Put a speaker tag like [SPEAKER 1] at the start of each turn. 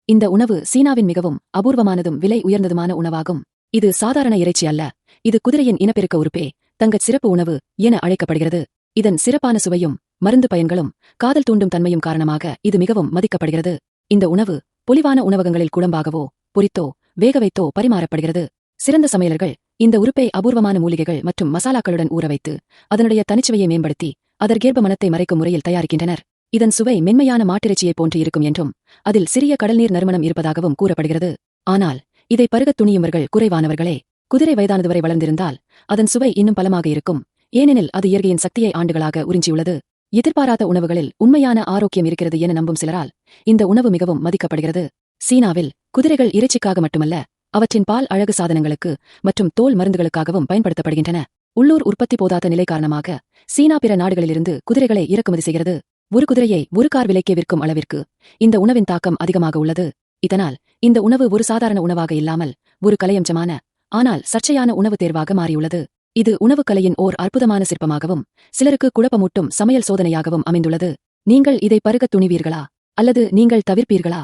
[SPEAKER 1] இந்த உணவு சீனாவின் மிகவும் அபூர்வமானதும் விலை உயர்ந்ததுமான உணவாகும். இது சாதாரண இறைச்சி அல்ல, இது குதிரையின் இனப்பெருக்க உறுப்பே, தங்கச் சிறப்பு உணவு என அழைக்கப்படுகிறது. இதன் சிறப்பான சுவையும் மருந்து பயன்களும் காதல் தூண்டும் தன்மையும் காரணமாக இது மிகவும் மதிக்கப்படுகிறது. இந்த உணவு பொலிவான உணவகங்களில் குழம்பாகவோ பொரித்தோ வேக வைத்தோ பரிமாறப்படுகிறது. சிறந்த சமையலர்கள் இந்த உறுப்பை அபூர்வமான மூலிகைகள் மற்றும் மசாலாக்களுடன் ஊறவைத்து அதனுடைய தனிச்சுவையை மேம்படுத்தி அதற்கேற்ப மனத்தை மறைக்கும் முறையில் தயாரிக்கின்றனர். இதன் சுவை மென்மையான மாட்டிறைச்சியைப் போன்று இருக்கும் என்றும் அதில் சிறிய கடல்நீர் நறுமணம் இருப்பதாகவும் கூறப்படுகிறது. ஆனால் இதை பருகத் துணியும்பவர்கள் குறைவானவர்களே. குதிரை வயதானது வரை வளர்ந்திருந்தால் அதன் சுவை இன்னும் பலமாக இருக்கும், ஏனெனில் அது இயற்கையின் சக்தியை ஆண்டுகளாக உறிஞ்சியுள்ளது. எதிர்பாராத உணவுகளில் உண்மையான ஆரோக்கியம் இருக்கிறது என நம்பும் சிலரால் இந்த உணவு மிகவும் மதிக்கப்படுகிறது. சீனாவில் குதிரைகள் இறைச்சிக்காக மட்டுமல்ல, அவற்றின் பால் அழகு சாதனங்களுக்கு மற்றும் தோல் மருந்துகளுக்காகவும் பயன்படுத்தப்படுகின்றன. உள்ளூர் உற்பத்தி போதாத நிலை காரணமாக சீனா பிற நாடுகளிலிருந்து குதிரைகளை இறக்குமதி செய்கிறது. ஒரு குதிரையை ஒரு கார் விலைக்கே விற்கும் அளவிற்கு இந்த உணவின் தாக்கம் அதிகமாக உள்ளது. இதனால் இந்த உணவு ஒரு சாதாரண உணவாக இல்லாமல் ஒரு கலையம்சமான ஆனால் சர்ச்சையான உணவு தேர்வாக மாறியுள்ளது. இது உணவுக் கலையின் ஓர் அற்புதமான சிற்பமாகவும் சிலருக்கு குழப்பமூட்டும் சமையல் சோதனையாகவும் அமைந்துள்ளது. நீங்கள் இதை பருகத் துணிவீர்களா அல்லது நீங்கள் தவிர்ப்பீர்களா?